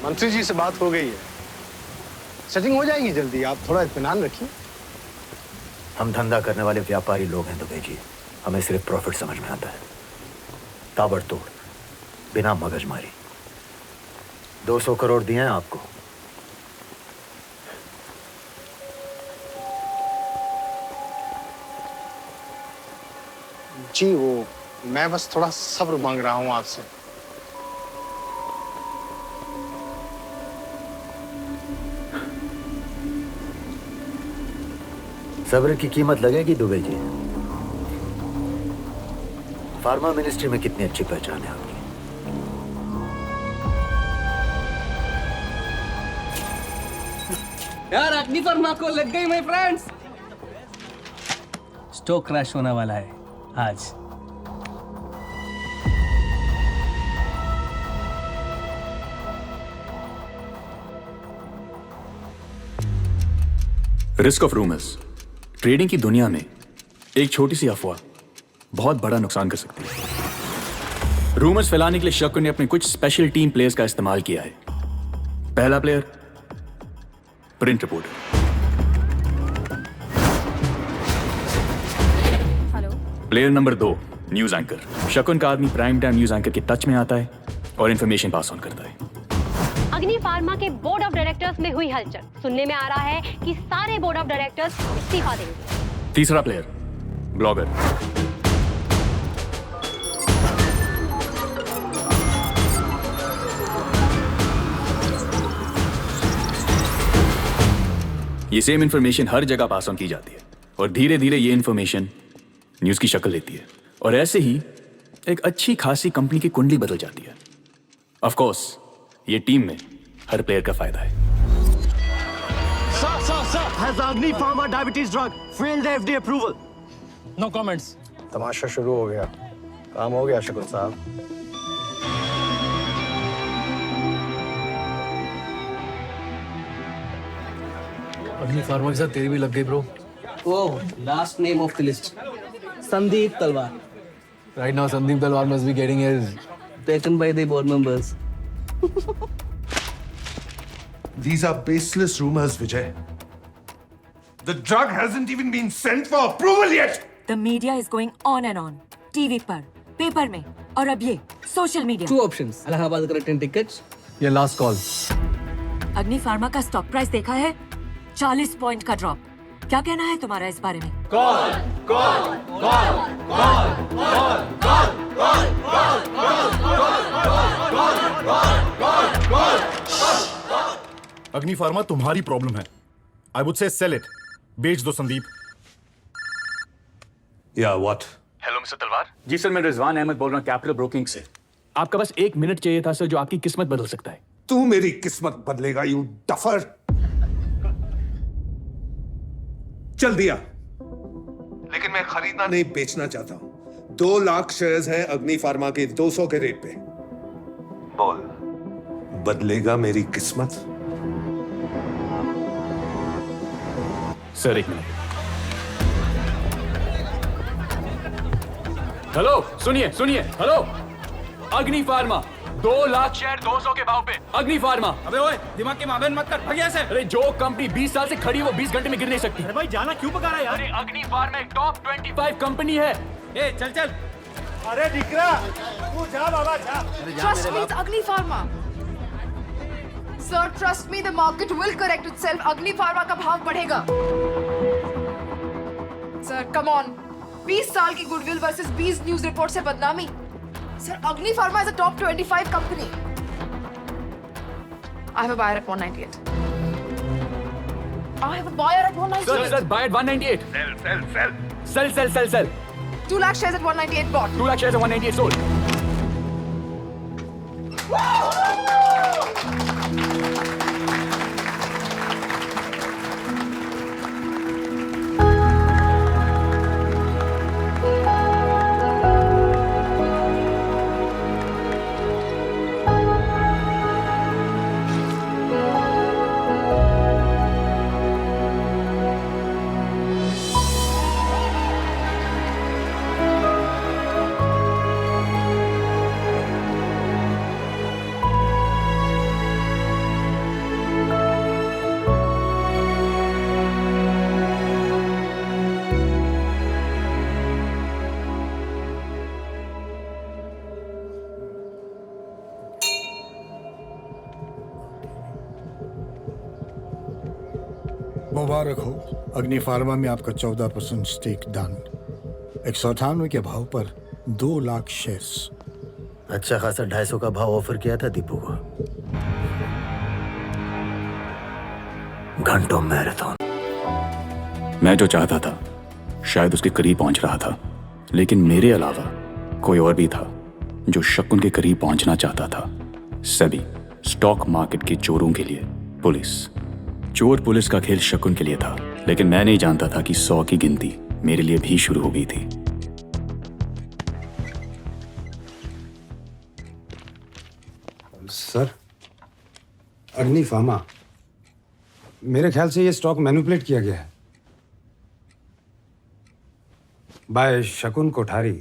मंत्री जी से बात हो गई है, सेटिंग हो जाएगी जल्दी, आप थोड़ा इत्मीनान रखिए। हम धंधा करने वाले व्यापारी लोग हैं दुबे जी, हमें सिर्फ प्रॉफिट समझ में आता है। ताबड़तोड़, बिना मगजमारी। 200 करोड़ दिए हैं आपको। जी वो मैं बस थोड़ा सब्र मांग रहा हूं आपसे। सब्र की कीमत लगेगी दुबे जी। फार्मा मिनिस्ट्री में कितनी अच्छी पहचान है आपकी। यार अग्नि फार्मा को लग गई माय फ्रेंड्स। स्टॉक क्रैश होने वाला है आज। Risk of rumours. ट्रेडिंग की दुनिया में एक छोटी सी अफवाह बहुत बड़ा नुकसान कर सकती है। रूमर्स फैलाने के लिए शक्कर ने अपने कुछ स्पेशल टीम प्लेयर्स का इस्तेमाल किया है। पहला player print reporter. Player number 2 news anchor. शकुन का आदमी प्राइम टाइम न्यूज एंकर के टच में आता है और इंफॉर्मेशन पास ऑन करता है। अग्नि फार्मा के बोर्ड ऑफ डायरेक्टर्स में हुई हलचल। सुनने में आ रहा है कि सारे बोर्ड ऑफ डायरेक्टर्स इस्तीफा देंगे। तीसरा प्लेयर ब्लॉगर। ये सेम इंफॉर्मेशन हर जगह पास ऑन की जाती है और धीरे धीरे ये इंफॉर्मेशन न्यूज की शक्ल लेती है और ऐसे ही एक अच्छी खासी कंपनी की कुंडली बदल जाती है। ऑफ कोर्स ये टीम में हर प्लेयर का फायदा है। Sir, has Agni Pharma diabetes drug failed the FDA approval? No comments. तमाशा शुरू हो गया, काम हो गया शकुन साहब। अग्नि फार्मा के साथ तेरी भी लग गई bro. Oh, last name of the list Sandeep तलवार। Right now Sandeep Talwar must be getting his Taken by the board members. These are baseless rumors, Vijay. The drug hasn't even been sent for approval yet. The media is going on and on. TV पर, paper में और अब ये social media. Two options. Allahabad का return tickets ये last call. अग्नि pharma का stock price देखा है? 40 पॉइंट का ड्रॉप। क्या कहना है तुम्हारा इस बारे में? अग्नि फार्मा तुम्हारी प्रॉब्लम है। I would say sell it, बेच दो Sandeep. Yeah, what? Hello mister Talwar. जी सर, मैं रिजवान अहमद बोल रहा हूँ कैपिटल ब्रोकिंग से। आपका बस 1 मिनट चाहिए था सर, जो आपकी किस्मत बदल सकता है। तू मेरी किस्मत बदलेगा, यू डफर। चल दिया, लेकिन मैं खरीदना नहीं बेचना चाहता हूं। 2 लाख शेयर्स हैं अग्नि फार्मा के 200 के रेट पे। बोल, बदलेगा मेरी किस्मत? Sir 1 minute. हेलो, सुनिए हेलो। अग्नि फार्मा 2 लाख शेयर 200 के भाव पे। अग्नि फार्मा। अबे ओए, दिमाग के मामले मत कर, भगिया से। अरे जो कंपनी 20 साल से खड़ी है वो 20 घंटे में गिर नहीं सकती। अरे भाई जाना क्यों पका रहा है यार? अरे अग्नि फार्मा एक टॉप 25 कंपनी है। ए चल। अरे दिकरा, तू जा बाबा जा। Trust me, it's Agni Pharma. Sir, trust me, the market will correct itself. Agni Pharma का भाव बढ़ेगा। Sir, come on. 20 साल की गुडविल वर्सेस 20 न्यूज रिपोर्ट से बदनामी। Sir, Agni Pharma is a top 25 company. I have a buyer at 198. I have a buyer at 198. Sir, buy at 198. Sell. 2 lakh shares at 198 bought. 2 lakh shares at 198 sold. मुबारक हो। अग्नि pharma में आपका 14% stake done. 198 के भाव पर 2 lakh shares. अच्छा खासा 250 का भाव ऑफर किया था दीपू को। घंटों मैराथन। मैं जो चाहता था शायद उसके करीब पहुंच रहा था, लेकिन मेरे अलावा कोई और भी था जो शकुन के करीब पहुंचना चाहता था। सभी स्टॉक मार्केट के चोरों के लिए पुलिस। चोर पुलिस का खेल शकुन के लिए था, लेकिन मैं नहीं जानता था कि 100 की गिनती मेरे लिए भी शुरू हो गई थी। सर, अग्नि फार्मा, मेरे ख्याल से ये स्टॉक मैनिपुलेट किया गया है बाय शकुन कोठारी।